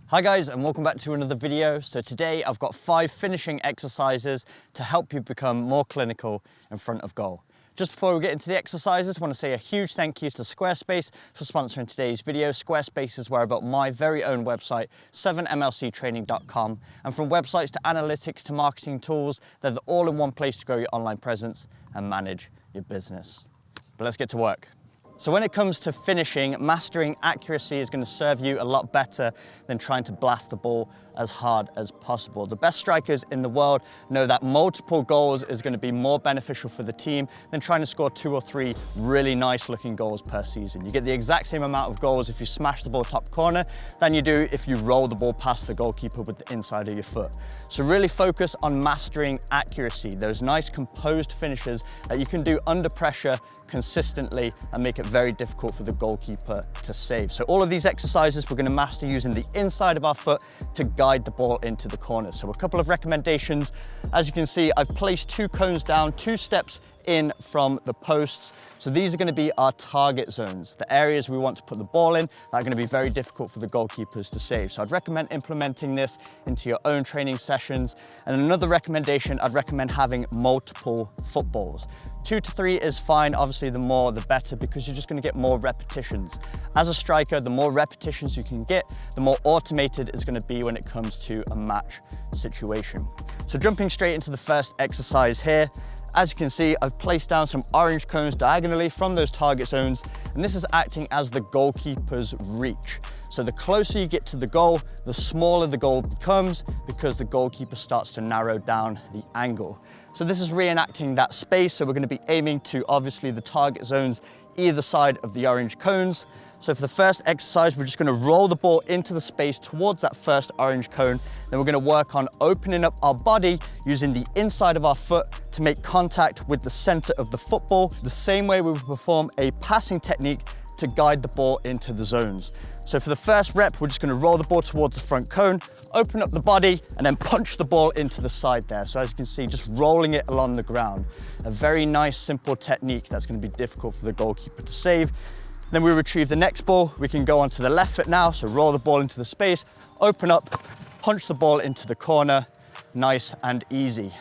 Hi guys, and welcome back to another video. So today I've got 5 finishing exercises to help you become more clinical in front of goal. Just before we get into the exercises, I want to say a huge thank you to Squarespace for sponsoring today's video. Squarespace is where I built my very own website, 7mlctraining.com. And from websites to analytics to marketing tools, they're the all-in-one place to grow your online presence and manage your business. But let's get to work. So when it comes to finishing, mastering accuracy is going to serve you a lot better than trying to blast the ball as hard as possible. The best strikers in the world know that multiple goals is going to be more beneficial for the team than trying to score 2 or 3 really nice looking goals per season. You get the exact same amount of goals if you smash the ball top corner than you do if you roll the ball past the goalkeeper with the inside of your foot. So really focus on mastering accuracy, those nice composed finishes that you can do under pressure consistently and make it very difficult for the goalkeeper to save. So all of these exercises we're going to master using the inside of our foot to guide the ball into the corner. So a couple of recommendations. As you can see, I've placed 2 cones down, 2 steps in from the posts. So these are going to be our target zones, the areas we want to put the ball in that are going to be very difficult for the goalkeepers to save. So I'd recommend implementing this into your own training sessions. And another recommendation, I'd recommend having multiple footballs. 2 to 3 is fine, obviously the more the better, because you're just going to get more repetitions. As a striker, the more repetitions you can get, the more automated it's going to be when it comes to a match situation. So jumping straight into the first exercise here, as you can see, I've placed down some orange cones diagonally from those target zones, and this is acting as the goalkeeper's reach. So the closer you get to the goal, the smaller the goal becomes because the goalkeeper starts to narrow down the angle. So this is reenacting that space. So we're going to be aiming to obviously the target zones either side of the orange cones. So for the first exercise, we're just going to roll the ball into the space towards that first orange cone. Then we're going to work on opening up our body using the inside of our foot to make contact with the center of the football, the same way we would perform a passing technique to guide the ball into the zones. So for the first rep, we're just going to roll the ball towards the front cone, open up the body, and then punch the ball into the side there. So as you can see, just rolling it along the ground. A very nice, simple technique that's going to be difficult for the goalkeeper to save. Then we retrieve the next ball. We can go onto the left foot now. So roll the ball into the space, open up, punch the ball into the corner. Nice and easy.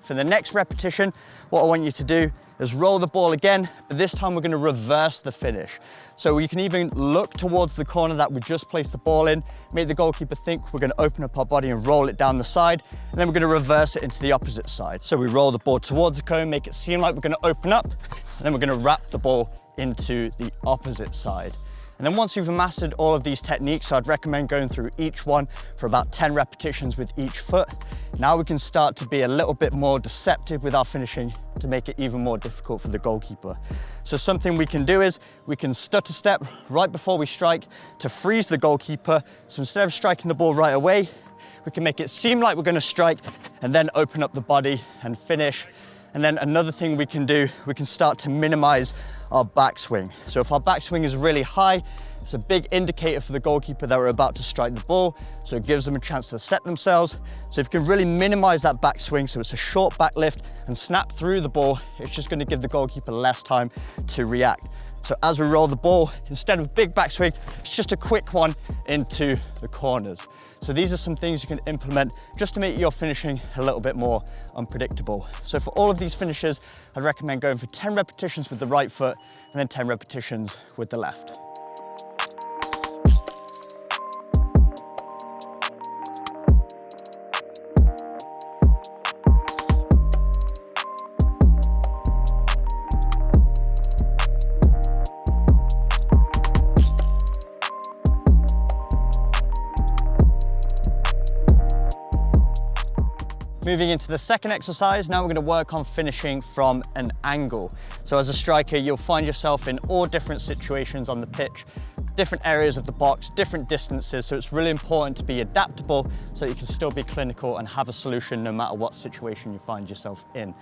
For the next repetition, what I want you to do is roll the ball again, but this time we're going to reverse the finish. So you can even look towards the corner that we just placed the ball in, make the goalkeeper think we're going to open up our body and roll it down the side, and then we're going to reverse it into the opposite side. So we roll the ball towards the cone, make it seem like we're going to open up, and then we're going to wrap the ball into the opposite side. And then once you've mastered all of these techniques, I'd recommend going through each one for about 10 repetitions with each foot. Now we can start to be a little bit more deceptive with our finishing to make it even more difficult for the goalkeeper. So something we can do is we can stutter step right before we strike to freeze the goalkeeper. So instead of striking the ball right away, we can make it seem like we're going to strike and then open up the body and finish. And then another thing we can do, we can start to minimize our backswing. So if our backswing is really high, it's a big indicator for the goalkeeper that we're about to strike the ball. So it gives them a chance to set themselves. So if you can really minimize that backswing, so it's a short back lift and snap through the ball, it's just going to give the goalkeeper less time to react. So as we roll the ball, instead of a big backswing, it's just a quick one into the corners. So these are some things you can implement just to make your finishing a little bit more unpredictable. So for all of these finishes, I'd recommend going for 10 repetitions with the right foot and then 10 repetitions with the left. Moving into the second exercise, now we're going to work on finishing from an angle. So as a striker, you'll find yourself in all different situations on the pitch, different areas of the box, different distances. So it's really important to be adaptable so you can still be clinical and have a solution no matter what situation you find yourself in.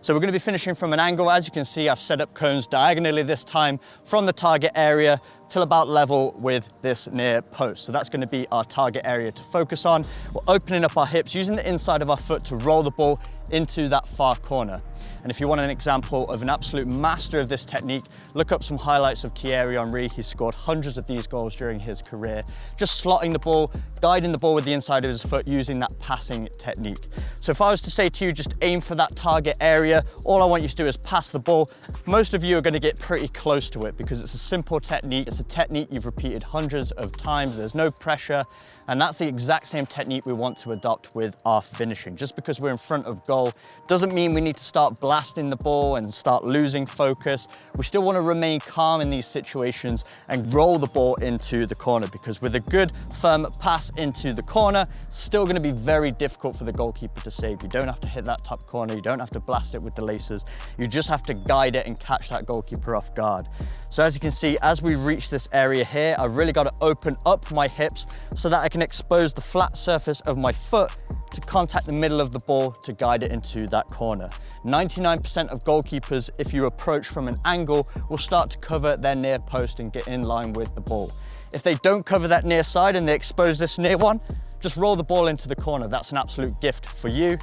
So we're going to be finishing from an angle. As you can see, I've set up cones diagonally this time from the target area till about level with this near post. So that's going to be our target area to focus on. We're opening up our hips, using the inside of our foot to roll the ball into that far corner. And if you want an example of an absolute master of this technique, look up some highlights of Thierry Henry. He scored hundreds of these goals during his career, just slotting the ball, guiding the ball with the inside of his foot using that passing technique. So if I was to say to you, just aim for that target area, all I want you to do is pass the ball. Most of you are going to get pretty close to it because it's a simple technique. It's a technique you've repeated hundreds of times. There's no pressure. And that's the exact same technique we want to adopt with our finishing. Just because we're in front of goal doesn't mean we need to start blasting the ball and start losing focus. We still want to remain calm in these situations and roll the ball into the corner, because with a good firm pass into the corner, it's still going to be very difficult for the goalkeeper to save. You don't have to hit that top corner. You don't have to blast it with the laces. You just have to guide it and catch that goalkeeper off guard. So as you can see, as we reach this area here, I've really got to open up my hips so that I can expose the flat surface of my foot to contact the middle of the ball to guide it into that corner. 99% of goalkeepers, if you approach from an angle, will start to cover their near post and get in line with the ball. If they don't cover that near side and they expose this near one, just roll the ball into the corner. That's an absolute gift for you.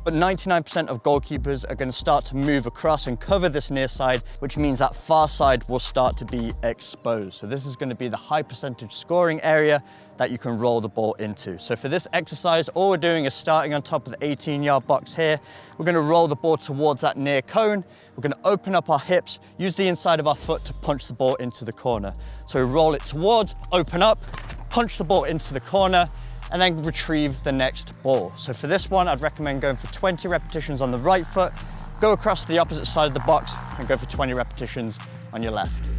But 99% of goalkeepers are going to start to move across and cover this near side, which means that far side will start to be exposed. So this is going to be the high percentage scoring area that you can roll the ball into. So for this exercise, all we're doing is starting on top of the 18-yard box here. We're going to roll the ball towards that near cone. We're going to open up our hips, use the inside of our foot to punch the ball into the corner. So we roll it towards, open up, punch the ball into the corner, and then retrieve the next ball. So for this one, I'd recommend going for 20 repetitions on the right foot, go across to the opposite side of the box and go for 20 repetitions on your left.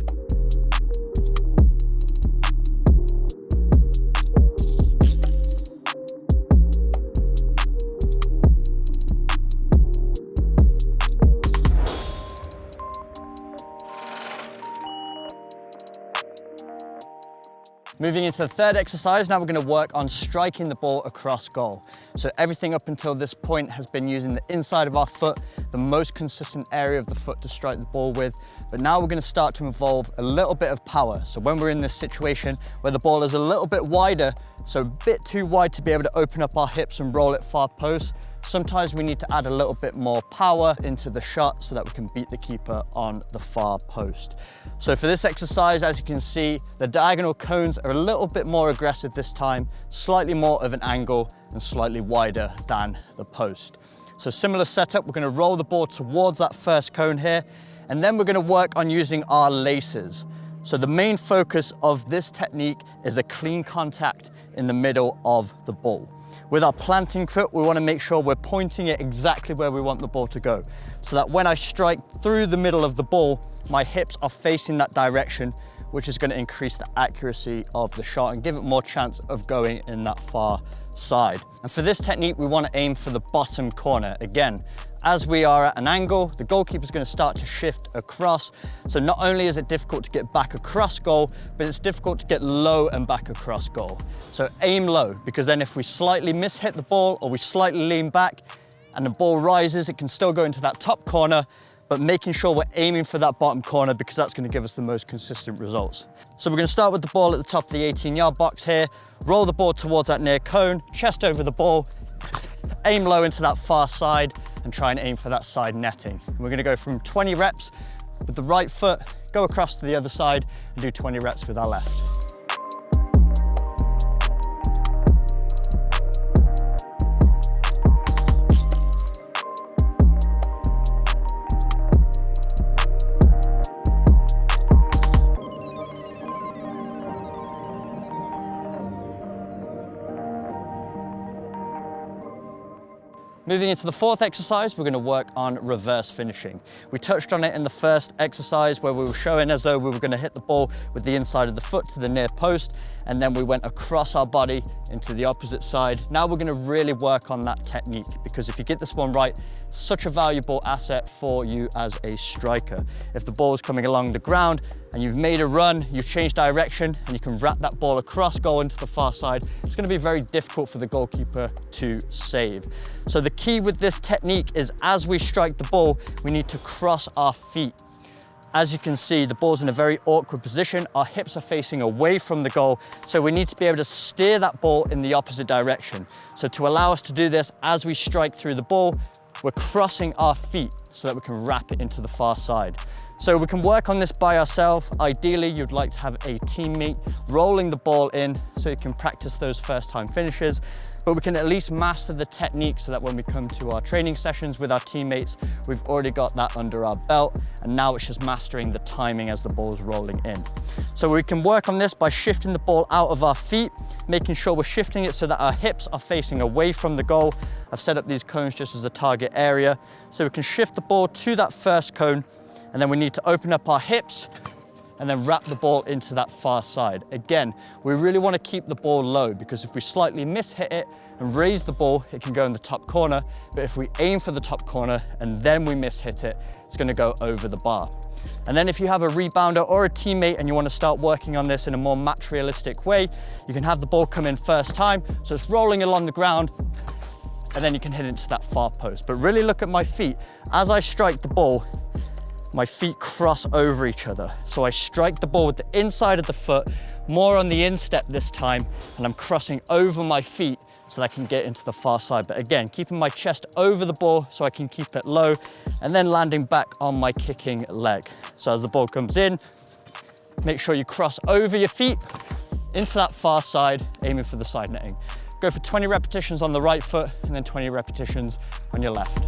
Moving into the third exercise, now we're going to work on striking the ball across goal. So everything up until this point has been using the inside of our foot, the most consistent area of the foot to strike the ball with. But now we're going to start to involve a little bit of power. So when we're in this situation where the ball is a little bit wider, so a bit too wide to be able to open up our hips and roll it far post, sometimes we need to add a little bit more power into the shot so that we can beat the keeper on the far post. So for this exercise, as you can see, the diagonal cones are a little bit more aggressive this time, slightly more of an angle and slightly wider than the post. So similar setup, we're going to roll the ball towards that first cone here, and then we're going to work on using our laces. So the main focus of this technique is a clean contact in the middle of the ball. With our planting foot, we want to make sure we're pointing it exactly where we want the ball to go, so that when I strike through the middle of the ball, my hips are facing that direction, which is going to increase the accuracy of the shot and give it more chance of going in that far side. And for this technique, we want to aim for the bottom corner. Again, as we are at an angle, the goalkeeper is going to start to shift across. So not only is it difficult to get back across goal, but it's difficult to get low and back across goal. So aim low, because then if we slightly mishit the ball or we slightly lean back and the ball rises, it can still go into that top corner, but making sure we're aiming for that bottom corner, because that's going to give us the most consistent results. So we're going to start with the ball at the top of the 18-yard box here, roll the ball towards that near cone, chest over the ball, aim low into that far side, and try and aim for that side netting. And we're going to go from 20 reps with the right foot, go across to the other side, and do 20 reps with our left. Moving into the fourth exercise, we're going to work on reverse finishing. We touched on it in the first exercise where we were showing as though we were going to hit the ball with the inside of the foot to the near post, and then we went across our body into the opposite side. Now we're going to really work on that technique, because if you get this one right, it's such a valuable asset for you as a striker. If the ball is coming along the ground and you've made a run, you've changed direction, and you can wrap that ball across goal into the far side, it's going to be very difficult for the goalkeeper to save. So the key with this technique is, as we strike the ball, we need to cross our feet. As you can see, the ball's in a very awkward position. Our hips are facing away from the goal, so we need to be able to steer that ball in the opposite direction. So to allow us to do this, as we strike through the ball, we're crossing our feet so that we can wrap it into the far side. So we can work on this by ourselves. Ideally, you'd like to have a teammate rolling the ball in so you can practice those first time finishes, but we can at least master the technique so that when we come to our training sessions with our teammates, we've already got that under our belt, and now it's just mastering the timing as the ball's rolling in. So we can work on this by shifting the ball out of our feet, making sure we're shifting it so that our hips are facing away from the goal. I've set up these cones just as a target area, so we can shift the ball to that first cone, and then we need to open up our hips and then wrap the ball into that far side. Again, we really want to keep the ball low, because if we slightly mishit it and raise the ball, it can go in the top corner. But if we aim for the top corner and then we mishit it, it's going to go over the bar. And then if you have a rebounder or a teammate and you want to start working on this in a more match realistic way, you can have the ball come in first time, so it's rolling along the ground, and then you can hit it into that far post. But really look at my feet. As I strike the ball, my feet cross over each other. So I strike the ball with the inside of the foot, more on the instep this time, and I'm crossing over my feet so that I can get into the far side. But again, keeping my chest over the ball so I can keep it low, and then landing back on my kicking leg. So as the ball comes in, make sure you cross over your feet into that far side, aiming for the side netting. Go for 20 repetitions on the right foot and then 20 repetitions on your left.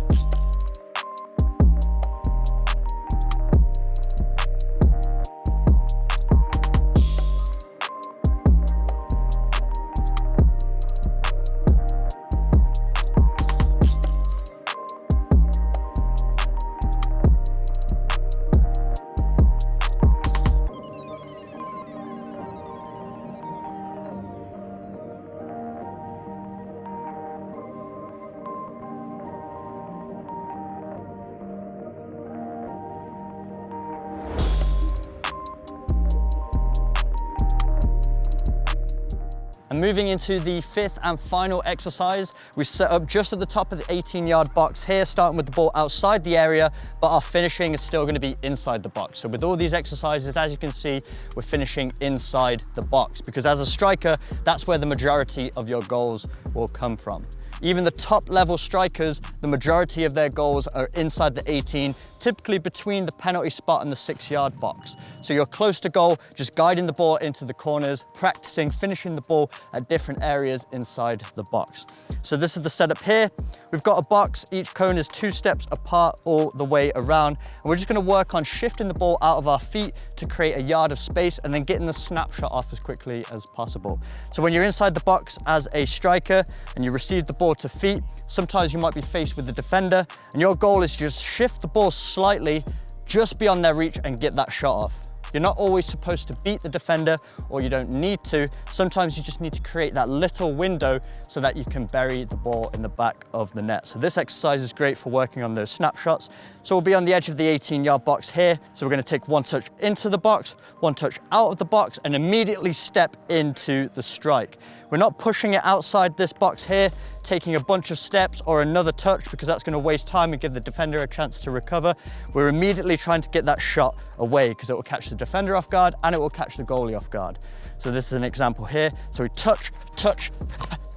And moving into the fifth and final exercise, we set up just at the top of the 18-yard box here, starting with the ball outside the area, but our finishing is still going to be inside the box. So with all these exercises, as you can see, we're finishing inside the box, because as a striker, that's where the majority of your goals will come from. Even the top level strikers, the majority of their goals are inside the 18, typically between the penalty spot and the 6-yard box. So you're close to goal, just guiding the ball into the corners, practicing, finishing the ball at different areas inside the box. So this is the setup here. We've got a box, each cone is 2 steps apart all the way around. And we're just gonna work on shifting the ball out of our feet to create a yard of space and then getting the snapshot off as quickly as possible. So when you're inside the box as a striker and you receive the ball to feet, sometimes you might be faced with the defender, and your goal is to just shift the ball slightly just beyond their reach and get that shot off. You're not always supposed to beat the defender, or you don't need to. Sometimes you just need to create that little window so that you can bury the ball in the back of the net. So this exercise is great for working on those snapshots. So we'll be on the edge of the 18-yard box here. So we're going to take 1 touch into the box, 1 touch out of the box, and immediately step into the strike. We're not pushing it outside this box here, taking a bunch of steps or another touch, because that's going to waste time and give the defender a chance to recover. We're immediately trying to get that shot away, because it will catch the defender off guard and it will catch the goalie off guard. So this is an example here. So we touch,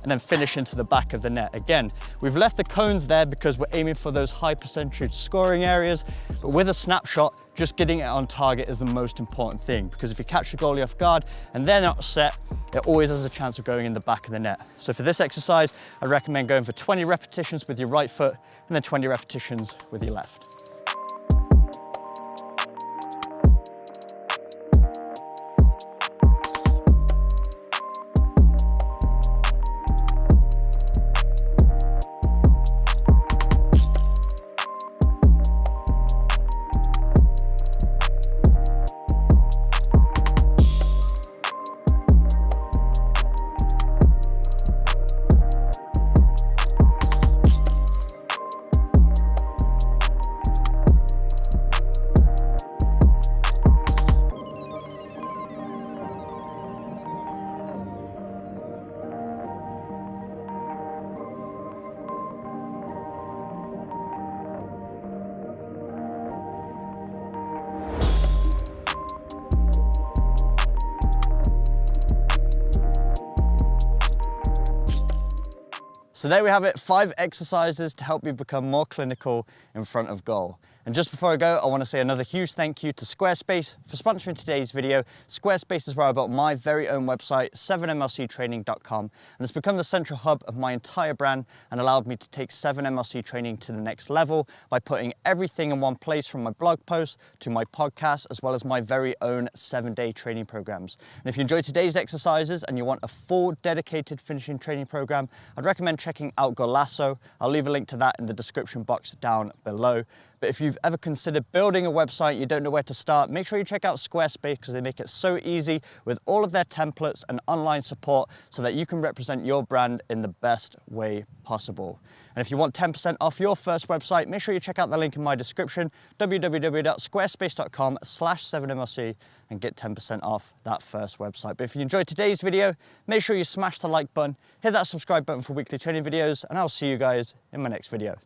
and then finish into the back of the net. Again, we've left the cones there because we're aiming for those high percentage scoring areas, but with a snapshot, just getting it on target is the most important thing, because if you catch the goalie off guard and they're not set, it always has a chance of going in the back of the net. So for this exercise, I recommend going for 20 repetitions with your right foot and then 20 repetitions with your left. So there we have it, 5 exercises to help you become more clinical in front of goal. And just before I go, I want to say another huge thank you to Squarespace for sponsoring today's video. Squarespace is where I built my very own website, 7mlctraining.com, and it's become the central hub of my entire brand and allowed me to take 7mlc training to the next level by putting everything in one place, from my blog posts to my podcast, as well as my very own 7-day training programs. And if you enjoyed today's exercises and you want a full dedicated finishing training program, I'd recommend checking out Golasso. I'll leave a link to that in the description box down below. But if you've ever considered building a website, you don't know where to start, make sure you check out Squarespace, because they make it so easy with all of their templates and online support so that you can represent your brand in the best way possible. And if you want 10% off your first website, make sure you check out the link in my description, www.squarespace.com/7mlc, and get 10% off that first website. But if you enjoyed today's video, make sure you smash the like button, hit that subscribe button for weekly training videos, and I'll see you guys in my next video.